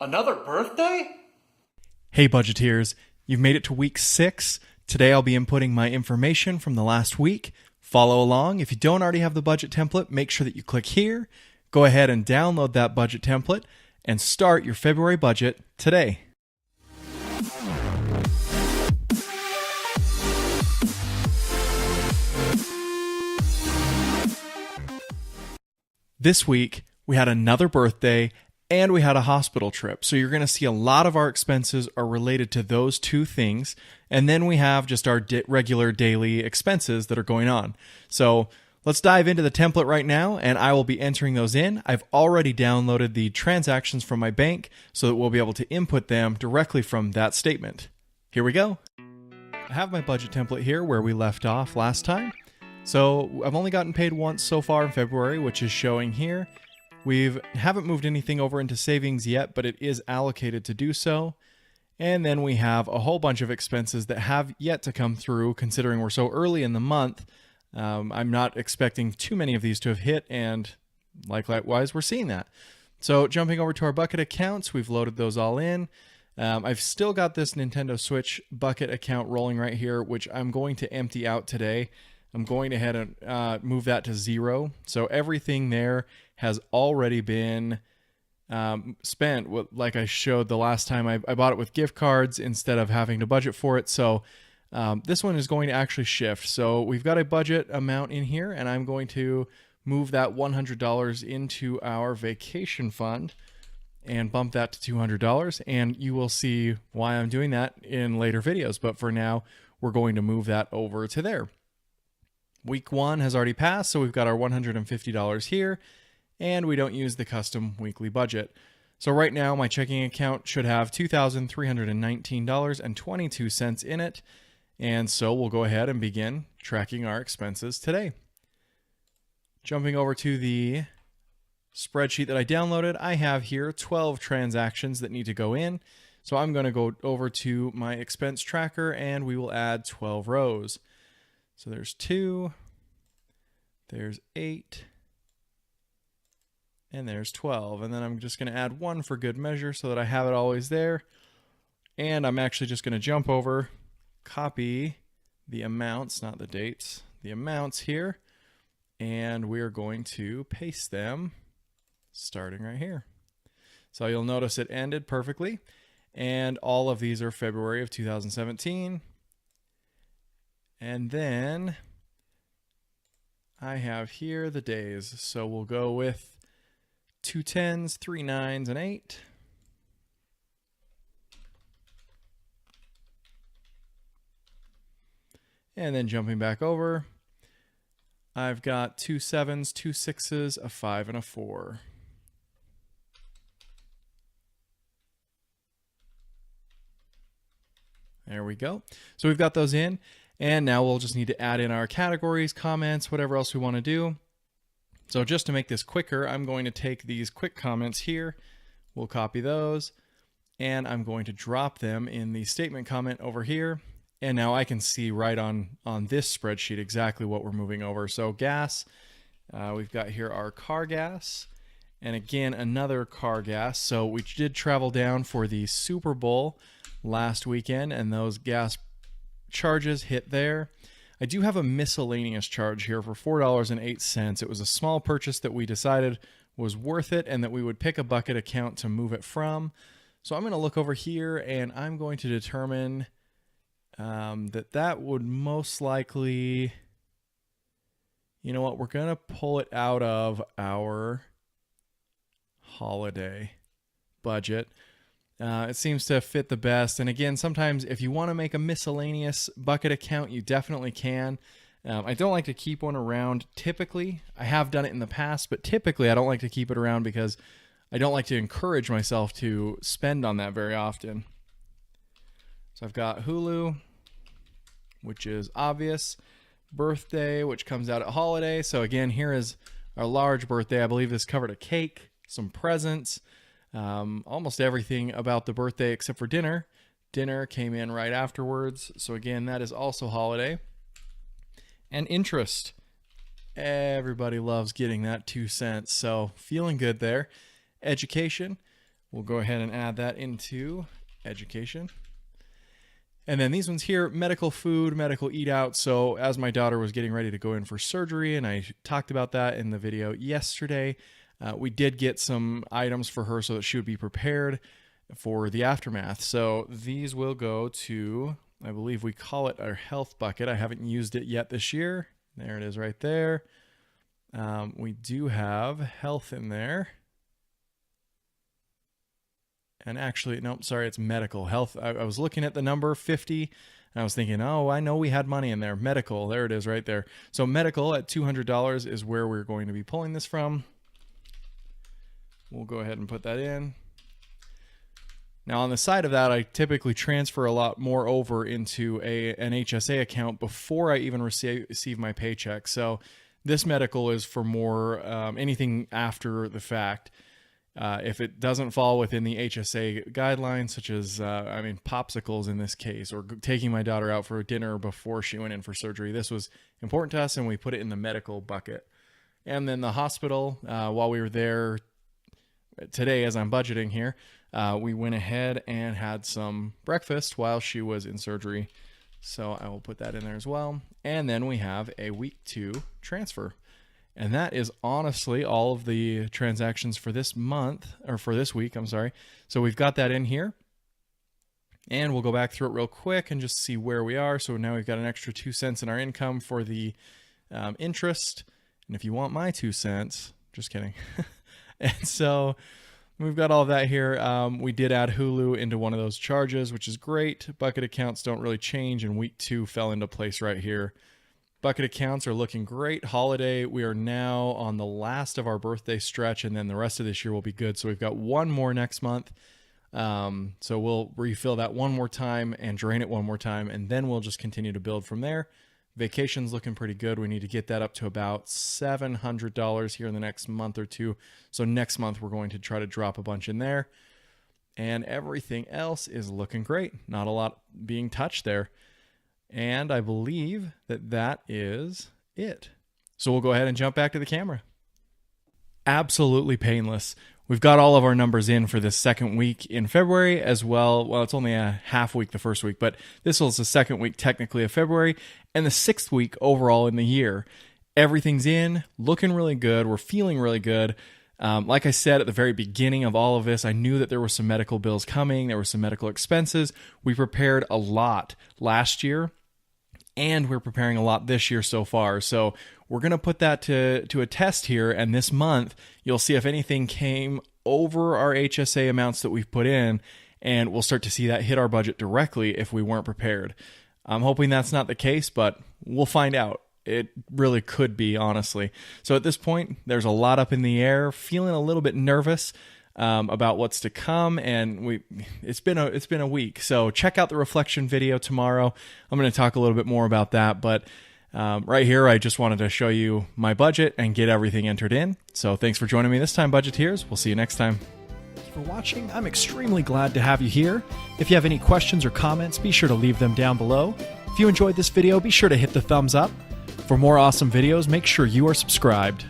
Another birthday? Hey budgeteers, you've made it to week 6. Today I'll be inputting my information from the last week. Follow along. If you don't already have the budget template, make sure that you click here. Go ahead and download that budget template and start your February budget today. This week, we had another birthday and we had a hospital trip. So you're going to see a lot of our expenses are related to those two things. And then we have just our regular daily expenses that are going on. So let's dive into the template right now, and I will be entering those in. I've already downloaded the transactions from my bank so that we'll be able to input them directly from that statement. Here we go. I have my budget template here where we left off last time. So I've only gotten paid once so far in February, which is showing here. We haven't moved anything over into savings yet, but it is allocated to do so. And then we have a whole bunch of expenses that have yet to come through, considering we're so early in the month. I'm not expecting too many of these to have hit, and likewise, we're seeing that. So jumping over to our bucket accounts, we've loaded those all in. I've still got this Nintendo Switch bucket account rolling right here, which I'm going to empty out today. I'm going ahead and move that to 0. So everything there has already been spent. Like I showed the last time, I bought it with gift cards instead of having to budget for it. So this one is going to actually shift. So we've got a budget amount in here, and I'm going to move that $100 into our vacation fund and bump that to $200. And you will see why I'm doing that in later videos. But for now, we're going to move that over to there. Week 1 has already passed, so we've got our $150 here, and we don't use the custom weekly budget. So right now, my checking account should have $2,319.22 in it, and so we'll go ahead and begin tracking our expenses today. Jumping over to the spreadsheet that I downloaded, I have here 12 transactions that need to go in. So I'm going to go over to my expense tracker, and we will add 12 rows. So there's 2, there's 8, and there's 12. And then I'm just going to add 1 for good measure so that I have it always there. And I'm actually just going to jump over, copy the amounts, not the dates, the amounts here. And we are going to paste them starting right here. So you'll notice it ended perfectly. And all of these are February of 2017. And then I have here the days. So we'll go with 2 10s, 3 9s, and 8. And then jumping back over, I've got 2 7s, 2 6s, a 5, and a 4. There we go. So we've got those in. And now we'll just need to add in our categories, comments, whatever else we want to do. So just to make this quicker, I'm going to take these quick comments here. We'll copy those. And I'm going to drop them in the statement comment over here. And now I can see right on this spreadsheet exactly what we're moving over. So gas, we've got here our car gas. And again, another car gas. So we did travel down for the Super Bowl last weekend, and those gas charges hit there. I do have a miscellaneous charge here for $4.08. It was a small purchase that we decided was worth it and that we would pick a bucket account to move it from. So I'm going to look over here, and I'm going to determine that would most likely, you know what, we're going to pull it out of our holiday budget. It seems to fit the best. And again, sometimes if you want to make a miscellaneous bucket account, you definitely can. I don't like to keep one around typically. I have done it in the past, but typically I don't like to keep it around because I don't like to encourage myself to spend on that very often. So I've got Hulu, which is obvious. Birthday, which comes out at holiday. So again, here is our large birthday. I believe this covered a cake, some presents, almost everything about the birthday except for dinner. Dinner came in right afterwards. So again, that is also holiday. And interest. Everybody loves getting that 2 cents. So feeling good there. Education. We'll go ahead and add that into education. And then these ones here, medical food, medical eat out. So as my daughter was getting ready to go in for surgery, and I talked about that in the video yesterday, we did get some items for her so that she would be prepared for the aftermath. So these will go to, I believe we call it our health bucket. I haven't used it yet this year. There it is right there. We do have health in there. And actually, nope, sorry, it's medical. Health, I was looking at the number 50, and I was thinking, oh, I know we had money in there. Medical, there it is right there. So medical at $200 is where we're going to be pulling this from. We'll go ahead and put that in. Now on the side of that, I typically transfer a lot more over into an HSA account before I even receive my paycheck. So this medical is for more anything after the fact. If it doesn't fall within the HSA guidelines, such as, popsicles in this case, or taking my daughter out for dinner before she went in for surgery, this was important to us, and we put it in the medical bucket. And then the hospital, while we were there today, as I'm budgeting here, we went ahead and had some breakfast while she was in surgery. So I will put that in there as well. And then we have a week 2 transfer. And that is honestly all of the transactions for this month, or for this week, I'm sorry. So we've got that in here. And we'll go back through it real quick and just see where we are. So now we've got an extra 2 cents in our income for the interest. And if you want my 2 cents, just kidding. And so we've got all of that here. We did add Hulu into one of those charges, which is great. Bucket accounts don't really change, and week 2 fell into place right here. Bucket accounts are looking great. Holiday, we are now on the last of our birthday stretch, and then the rest of this year will be good. So we've got one more next month. So we'll refill that one more time and drain it one more time, and then we'll just continue to build from there. Vacation's looking pretty good. We need to get that up to about $700 here in the next month or two. So next month we're going to try to drop a bunch in there. And everything else is looking great. Not a lot being touched there. And I believe that that is it. So we'll go ahead and jump back to the camera. Absolutely painless. We've got all of our numbers in for this second week in February as well. Well, it's only a half week the first week, but this was the second week technically of February and the 6th week overall in the year. Everything's in, looking really good. We're feeling really good. Like I said at the very beginning of all of this, I knew that there were some medical bills coming. There were some medical expenses. We prepared a lot last year, and we're preparing a lot this year so far. So we're going to put that to a test here. And this month, you'll see if anything came over our HSA amounts that we've put in, and we'll start to see that hit our budget directly if we weren't prepared. I'm hoping that's not the case, but we'll find out. It really could be, honestly. So at this point, there's a lot up in the air, feeling a little bit nervous about what's to come, and it's been a week. So check out the reflection video tomorrow. I'm going to talk a little bit more about that, but right here I just wanted to show you my budget and get everything entered in. So thanks for joining me this time, Budgeteers. We'll see you next time. Thank you for watching. I'm extremely glad to have you here. If you have any questions or comments, be sure to leave them down below. If you enjoyed this video, be sure to hit the thumbs up. For more awesome videos, make sure you are subscribed.